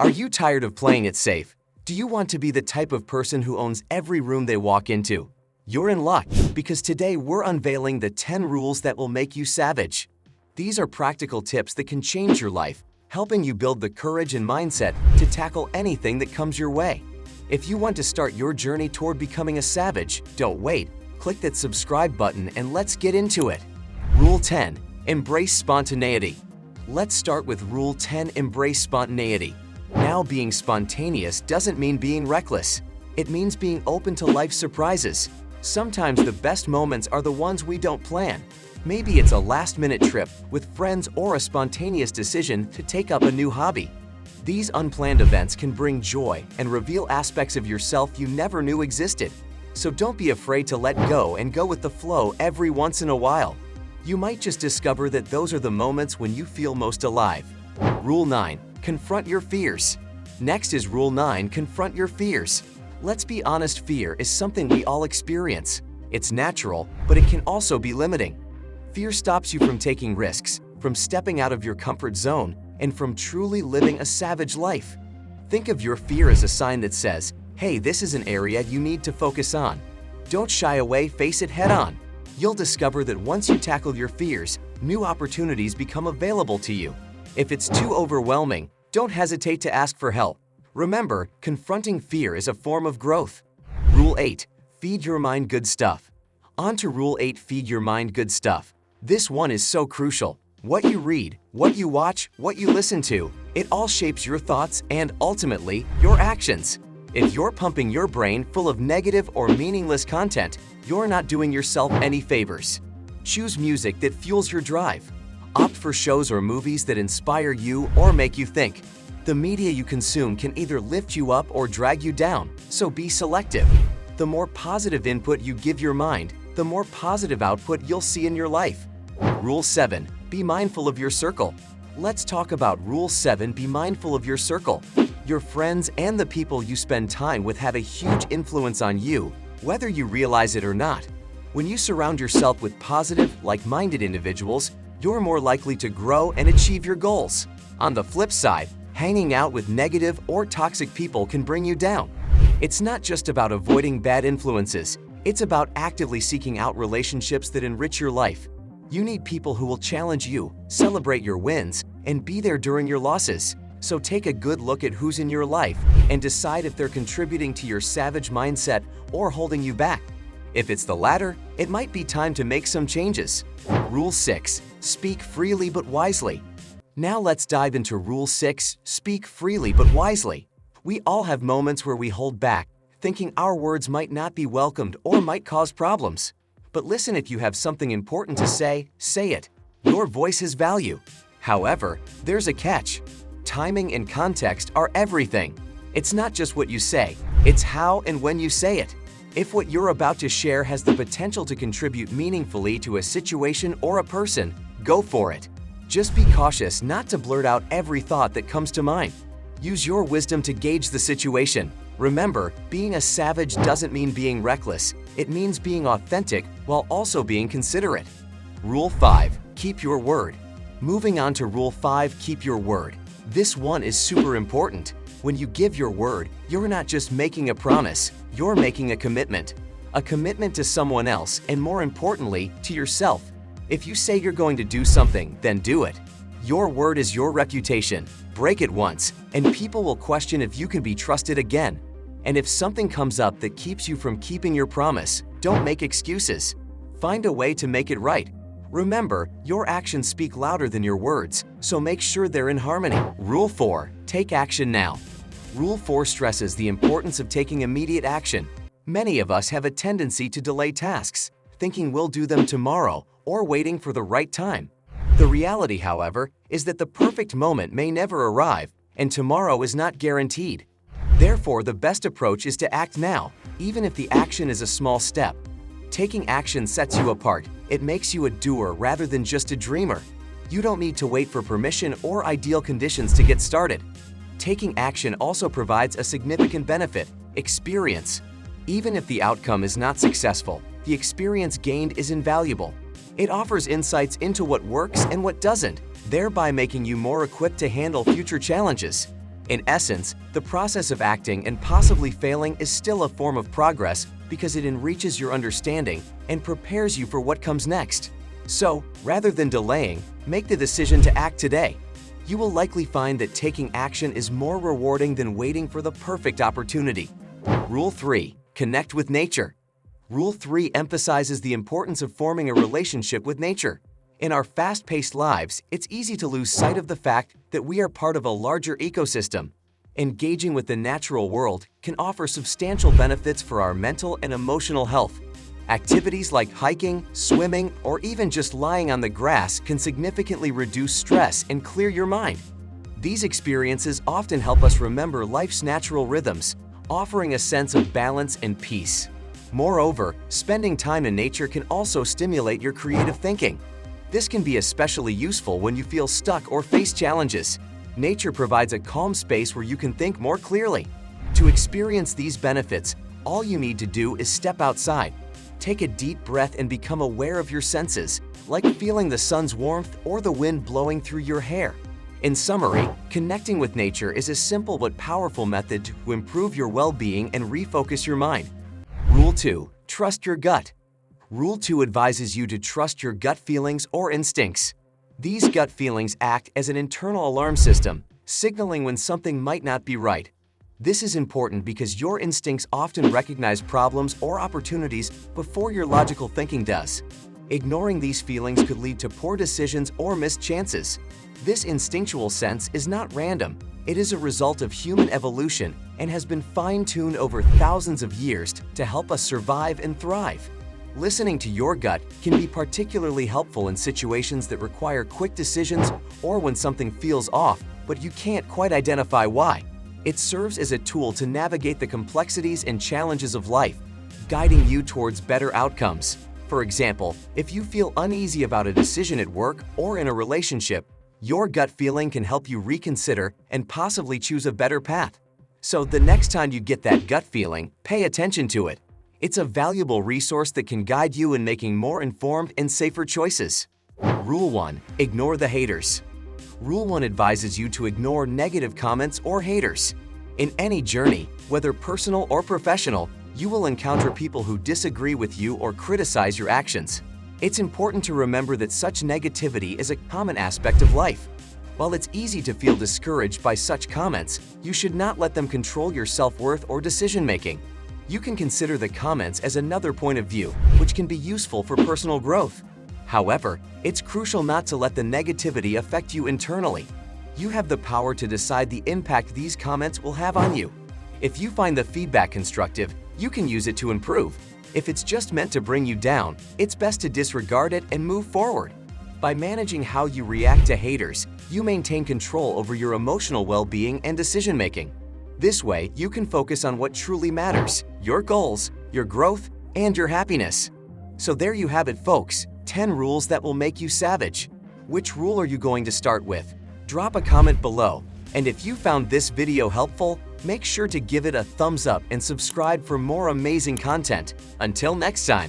Are you tired of playing it safe? Do you want to be the type of person who owns every room they walk into? You're in luck, because today we're unveiling the 10 rules that will make you savage. These are practical tips that can change your life, helping you build the courage and mindset to tackle anything that comes your way. If you want to start your journey toward becoming a savage, don't wait. Click that subscribe button and let's get into it. Rule 10. Embrace spontaneity. Let's start with Rule 10. Embrace spontaneity. Now, being spontaneous doesn't mean being reckless. It means being open to life's surprises. Sometimes the best moments are the ones we don't plan. Maybe it's a last-minute trip with friends or a spontaneous decision to take up a new hobby. These unplanned events can bring joy and reveal aspects of yourself you never knew existed. So don't be afraid to let go and go with the flow every once in a while. You might just discover that those are the moments when you feel most alive. Rule 9. Confront your fears. Next is Rule 9. Confront your fears. Let's be honest, fear is something we all experience. It's natural, but it can also be limiting. Fear stops you from taking risks, from stepping out of your comfort zone, and from truly living a savage life. Think of your fear as a sign that says, hey, this is an area you need to focus on. Don't shy away, face it head on. You'll discover that once you tackle your fears, new opportunities become available to you. If it's too overwhelming, don't hesitate to ask for help. Remember, confronting fear is a form of growth. Rule 8. Feed your mind good stuff. On to Rule 8. Feed your mind good stuff. This one is so crucial. What you read, what you watch, what you listen to, it all shapes your thoughts and, ultimately, your actions. If you're pumping your brain full of negative or meaningless content, you're not doing yourself any favors. Choose music that fuels your drive. Opt for shows or movies that inspire you or make you think. The media you consume can either lift you up or drag you down, so be selective. The more positive input you give your mind, the more positive output you'll see in your life. Rule 7. Be mindful of your circle. Let's talk about Rule 7. Be mindful of your circle. Your friends and the people you spend time with have a huge influence on you, whether you realize it or not. When you surround yourself with positive, like-minded individuals, you're more likely to grow and achieve your goals. On the flip side, hanging out with negative or toxic people can bring you down. It's not just about avoiding bad influences, it's about actively seeking out relationships that enrich your life. You need people who will challenge you, celebrate your wins, and be there during your losses. So take a good look at who's in your life and decide if they're contributing to your savage mindset or holding you back. If it's the latter, it might be time to make some changes. Rule 6. Speak freely but wisely. Now let's dive into Rule 6. Speak freely but wisely. We all have moments where we hold back, thinking our words might not be welcomed or might cause problems. But listen, if you have something important to say, say it. Your voice has value. However, there's a catch. Timing and context are everything. It's not just what you say, it's how and when you say it. If what you're about to share has the potential to contribute meaningfully to a situation or a person, go for it. Just be cautious not to blurt out every thought that comes to mind. Use your wisdom to gauge the situation. Remember, being a savage doesn't mean being reckless. It means being authentic while also being considerate. Rule 5. Keep your word. Moving on to Rule 5. Keep your word. This one is super important. When you give your word, you're not just making a promise, you're making a commitment. A commitment to someone else and, more importantly, to yourself. If you say you're going to do something, then do it. Your word is your reputation. Break it once, and people will question if you can be trusted again. And if something comes up that keeps you from keeping your promise, don't make excuses. Find a way to make it right. Remember, your actions speak louder than your words, so make sure they're in harmony. Rule 4. Take action now. Rule 4 stresses the importance of taking immediate action. Many of us have a tendency to delay tasks, thinking we'll do them tomorrow or waiting for the right time. The reality, however, is that the perfect moment may never arrive, and tomorrow is not guaranteed. Therefore, the best approach is to act now, even if the action is a small step. Taking action sets you apart. It makes you a doer rather than just a dreamer. You don't need to wait for permission or ideal conditions to get started. Taking action also provides a significant benefit: experience. Even if the outcome is not successful, the experience gained is invaluable. It offers insights into what works and what doesn't, thereby making you more equipped to handle future challenges. In essence, the process of acting and possibly failing is still a form of progress because it enriches your understanding and prepares you for what comes next. So, rather than delaying, make the decision to act today. You will likely find that taking action is more rewarding than waiting for the perfect opportunity. Rule 3. Connect with nature. Rule 3 emphasizes the importance of forming a relationship with nature. In our fast-paced lives, it's easy to lose sight of the fact that we are part of a larger ecosystem. Engaging with the natural world can offer substantial benefits for our mental and emotional health. Activities like hiking, swimming, or even just lying on the grass can significantly reduce stress and clear your mind. These experiences often help us remember life's natural rhythms, offering a sense of balance and peace. Moreover, spending time in nature can also stimulate your creative thinking. This can be especially useful when you feel stuck or face challenges. Nature provides a calm space where you can think more clearly. To experience these benefits, all you need to do is step outside. Take a deep breath and become aware of your senses, like feeling the sun's warmth or the wind blowing through your hair. In summary, connecting with nature is a simple but powerful method to improve your well-being and refocus your mind. Rule 2. Trust your gut. Rule 2 advises you to trust your gut feelings or instincts. These gut feelings act as an internal alarm system, signaling when something might not be right. This is important because your instincts often recognize problems or opportunities before your logical thinking does. Ignoring these feelings could lead to poor decisions or missed chances. This instinctual sense is not random. It is a result of human evolution and has been fine-tuned over thousands of years to help us survive and thrive. Listening to your gut can be particularly helpful in situations that require quick decisions or when something feels off, but you can't quite identify why. It serves as a tool to navigate the complexities and challenges of life, guiding you towards better outcomes. For example, if you feel uneasy about a decision at work or in a relationship, your gut feeling can help you reconsider and possibly choose a better path. So the next time you get that gut feeling, pay attention to it. It's a valuable resource that can guide you in making more informed and safer choices. Rule 1. Ignore the haters. Rule 1 advises you to ignore negative comments or haters. In any journey, whether personal or professional, you will encounter people who disagree with you or criticize your actions. It's important to remember that such negativity is a common aspect of life. While it's easy to feel discouraged by such comments, you should not let them control your self-worth or decision-making. You can consider the comments as another point of view, which can be useful for personal growth. However, it's crucial not to let the negativity affect you internally. You have the power to decide the impact these comments will have on you. If you find the feedback constructive, you can use it to improve. If it's just meant to bring you down, it's best to disregard it and move forward. By managing how you react to haters, you maintain control over your emotional well-being and decision-making. This way, you can focus on what truly matters: your goals, your growth, and your happiness. So there you have it, folks. 10 rules that will make you savage. Which rule are you going to start with? Drop a comment below. And if you found this video helpful, make sure to give it a thumbs up and subscribe for more amazing content. Until next time.